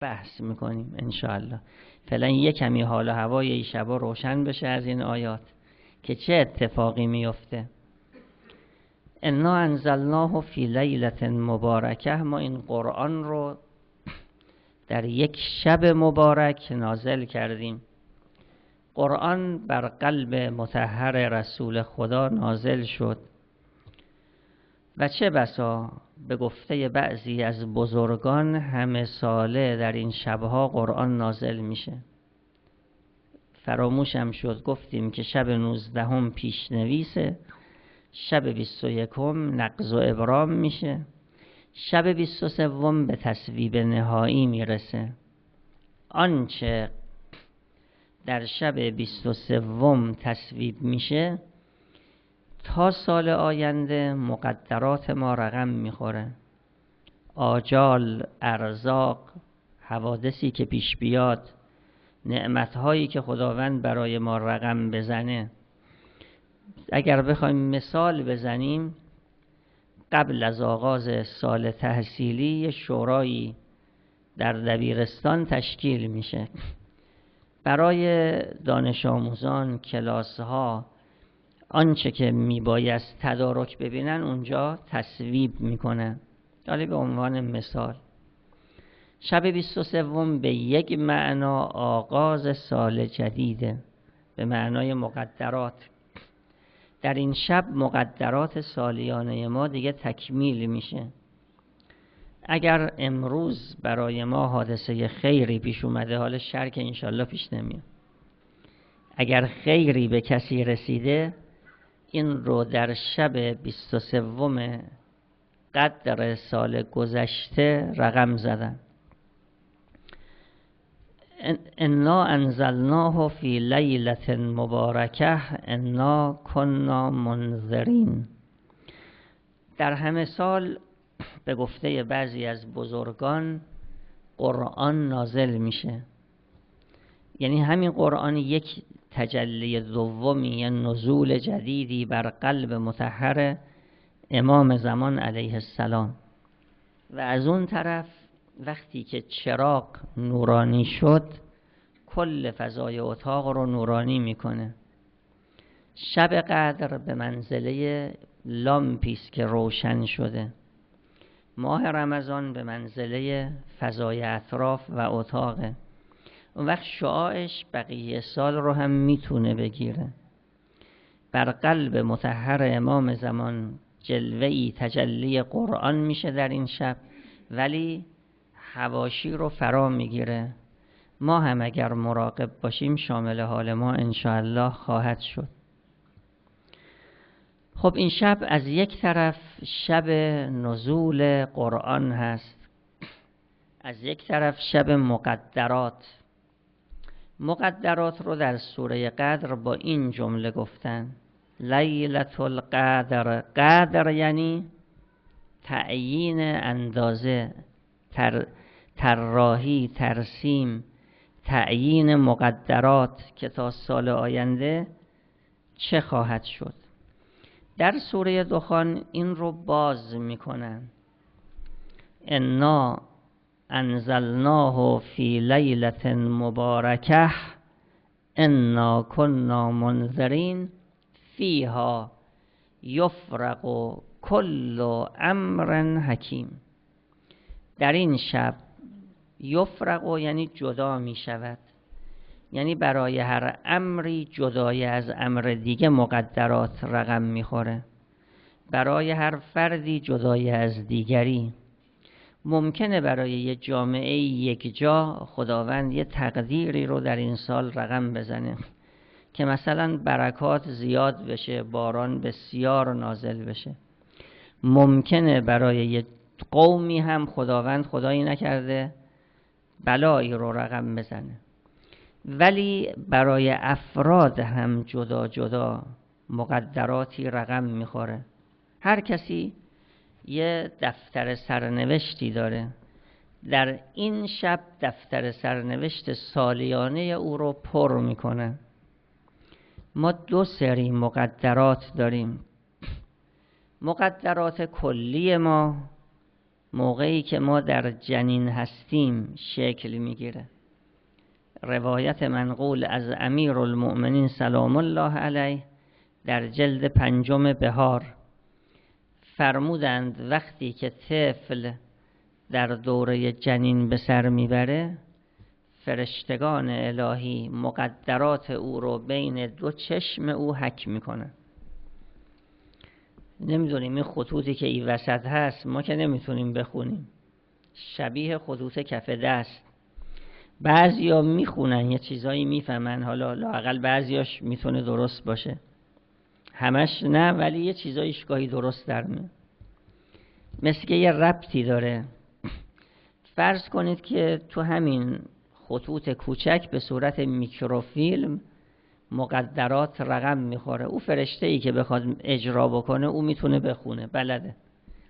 بحث میکنیم انشاءالله. فعلا یه کمی حال و هوای این شبا روشن بشه از این آیات که چه اتفاقی میفته. انا انزلناه فی لیلة مبارکه، ما این قرآن رو در یک شب مبارک نازل کردیم. قرآن بر قلب مطهر رسول خدا نازل شد و چه بسا به گفته بعضی از بزرگان همه ساله در این شبها قرآن نازل میشه. فراموشم شد گفتیم که شب 19 پیشنویسه، شب 21 نقض و ابرام میشه، شب 23 به تصویب نهایی میرسه. آنچه در شب 23 تصویب میشه تا سال آینده مقدرات ما رقم میخوره. آجال، ارزاق، حوادثی که پیش بیاد، نعمتهایی که خداوند برای ما رقم بزنه. اگر بخوایم مثال بزنیم، قبل از آغاز سال تحصیلی شورایی در دبیرستان تشکیل میشه برای دانش آموزان، کلاس‌ها آنچه که میبایست تدارک ببینن اونجا تصویب میکنن. حالا به عنوان مثال شب 23 به یک معنا آغاز سال جدیده، به معنای مقدرات. در این شب مقدرات سالیانه ما دیگه تکمیل میشه. اگر امروز برای ما حادثه خیری پیش اومده، حال شر که انشالله پیش نمیاد، اگر خیری به کسی رسیده این رو در شب 23 قدر سال گذشته رقم زدن. انا انزلناه فی لیلة مبارکه انا کنا منذرین. در همه سال به گفته بعضی از بزرگان قرآن نازل میشه، یعنی همین قرآن یک تجلی دومی یا نزول جدیدی بر قلب مطهر امام زمان علیه السلام. و از اون طرف وقتی که چراغ نورانی شد کل فضای اتاق رو نورانی میکنه. شب قدر به منزله لامپی است که روشن شده. ماه رمضان به منزله فضای اطراف و اتاقه. اون وقت شعاعش بقیه سال رو هم میتونه بگیره. بر قلب مطهر امام زمان جلوه‌ای تجلی قرآن میشه در این شب، ولی حواشی رو فرا میگیره. ما هم اگر مراقب باشیم شامل حال ما انشاءالله خواهد شد. خب این شب از یک طرف شب نزول قرآن هست، از یک طرف شب مقدرات. مقدرات رو در سوره قدر با این جمله گفتن: لیلة القدر. قدر یعنی تعیین اندازه، طراحی، ترسیم، تعیین مقدرات که تا سال آینده چه خواهد شد. در سوره دخان این رو باز میکنن: انا انزلناه فی لیلة مبارکه انا کنا منذرین فیها یفرق کل امر حکیم. در این شب یفرق یعنی جدا می شود، یعنی برای هر امری جدای از امر دیگه مقدرات رقم می خوره، برای هر فردی جدای از دیگری. ممکنه برای یه جامعه یک جا خداوند یه تقدیری رو در این سال رقم بزنه که مثلا برکات زیاد بشه، باران بسیار نازل بشه. ممکنه برای یه قومی هم خداوند خدایی نکرده بلایی رو رقم بزنه، ولی برای افراد هم جدا جدا مقدراتی رقم میخوره. هر کسی یه دفتر سرنوشتی داره. در این شب دفتر سرنوشت سالیانه او رو پر میکنه. ما دو سری مقدرات داریم: مقدرات کلی ما موقعی که ما در جنین هستیم شکل میگیره. روایت منقول از امیرالمؤمنین سلام الله علیه در جلد 5 بهار فرمودند وقتی که طفل در دوره جنین به سر میبره، فرشتگان الهی مقدرات او رو بین 2 چشم او حک میکنن. نمیدونیم این خطوطی که این وسط هست ما که نمیتونیم بخونیم، شبیه خطوط کف دست. بعضیا میخونن یه چیزایی میفهمن، حالا لااقل بعضیاش میتونه درست باشه، همش نه، ولی یه چیزایش گاهی درست در میاد. مثل که یه ربطی داره. فرض کنید که تو همین خطوط کوچک به صورت میکروفیلم مقدرات رقم میخوره. او فرشته‌ای که بخواد اجرا بکنه او میتونه بخونه، بلده،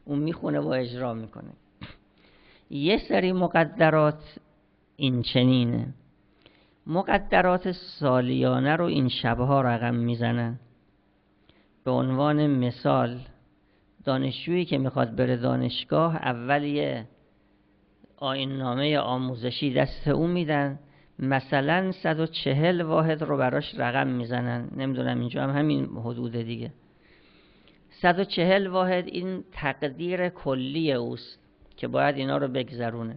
اون میخونه و اجرا میکنه. یه سری مقدرات این چنینه، مقدرات سالیانه رو این شبها رقم میزنن. به عنوان مثال دانشجویی که میخواد بره دانشگاه اول یه آیین‌نامه آموزشی دست اون میدن، مثلا 140 واحد رو براش رقم میزنن، نمیدونم اینجا هم همین حدود دیگه. 140 واحد این تقدیر کلی اوست که باید اینا رو بگذرونه.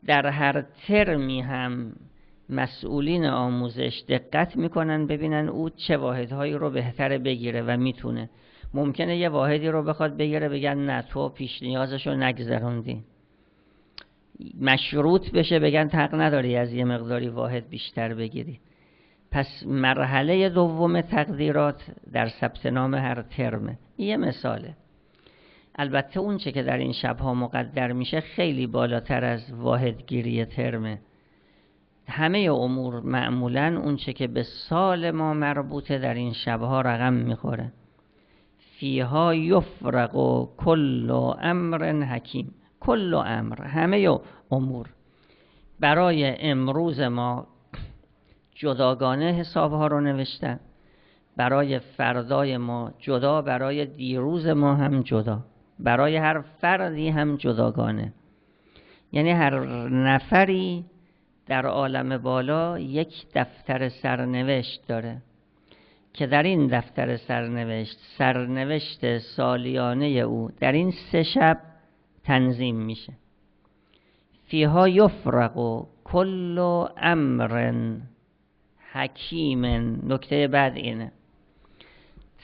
در هر ترمی هم مسئولین آموزش دقت میکنن ببینن او چه واحدهایی رو بهتره بگیره و میتونه. ممکنه یه واحدی رو بخواد بگیره بگن نه تو پیش نیازشو نگذروندی، مشروط بشه بگن حق نداری از یه مقداری واحد بیشتر بگیری. پس مرحله دوم تقدیرات در ثبت نام هر ترمه. یه مثاله. البته اون چه که در این شبها مقدر میشه خیلی بالاتر از واحدگیری ترمه. همه امور معمولاً اون چه که به سال ما مربوطه در این شبها رقم میخوره. فیها یفرق کل امر حکیم. کل امر، همه امور. برای امروز ما جداگانه حسابها رو نوشتن، برای فردای ما جدا، برای دیروز ما هم جدا، برای هر فردی هم جداگانه. یعنی هر نفری در عالم بالا یک دفتر سرنوشت داره که در این دفتر سرنوشت سالیانه او در این 3 شب تنظیم میشه. فیها یفرق کل امر حکیم. نکته بعد اینه،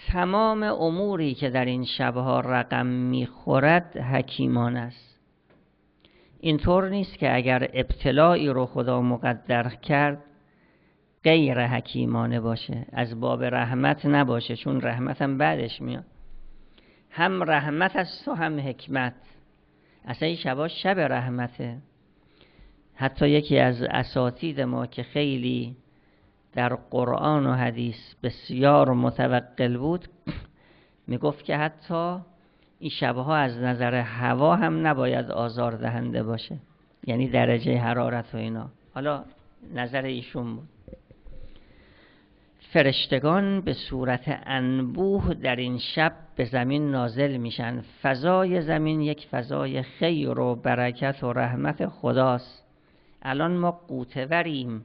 تمام اموری که در این شبها رقم میخورد حکیمان است. اینطور نیست که اگر ابتلایی رو خدا مقدر کرد غیر حکیمانه باشه، از باب رحمت نباشه، چون رحمت هم بعدش میاد. هم رحمت است و هم حکمت. اصلا این شبها شب رحمته. حتی یکی از اساتید ما که خیلی در قرآن و حدیث بسیار متوقل بود میگفت که حتی این شبها از نظر هوا هم نباید آزار دهنده باشه، یعنی درجه حرارت و اینا. حالا نظر ایشون بود. فرشتگان به صورت انبوه در این شب به زمین نازل میشن. فضای زمین یک فضای خیر و برکت و رحمت خداست. الان ما قوتوریم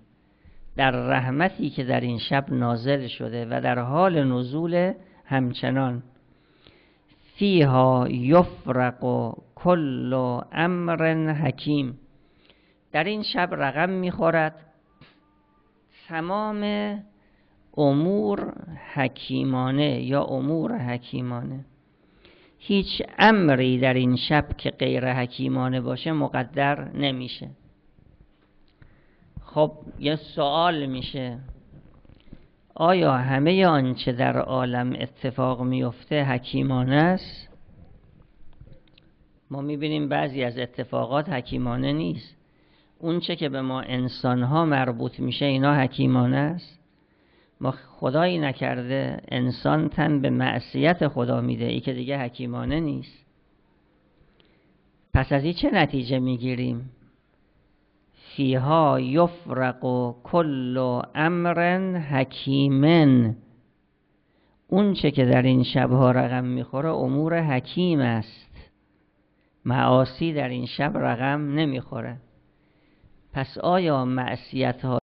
در رحمتی که در این شب نازل شده و در حال نزول همچنان. فیها یفرق کل امر حکیم. در این شب رقم میخورد تمام امور حکیمانه یا امور حکیمانه. هیچ امری در این شب که غیر حکیمانه باشه مقدر نمیشه. خب یه سوال میشه، آیا همه آنچه در عالم اتفاق میفته حکیمانه است؟ ما میبینیم بعضی از اتفاقات حکیمانه نیست. اون چه که به ما انسانها مربوط میشه اینا حکیمانه است؟ ما خدایی نکرده انسان تن به معصیت خدا میده، ای که دیگه حکیمانه نیست. پس از این چه نتیجه میگیریم؟ فیها یفرق کل امر حکیمن. اون چه که در این شبها رقم میخوره امور حکیم است. معاصی در این شب رقم نمیخوره. پس آیا معصیت ها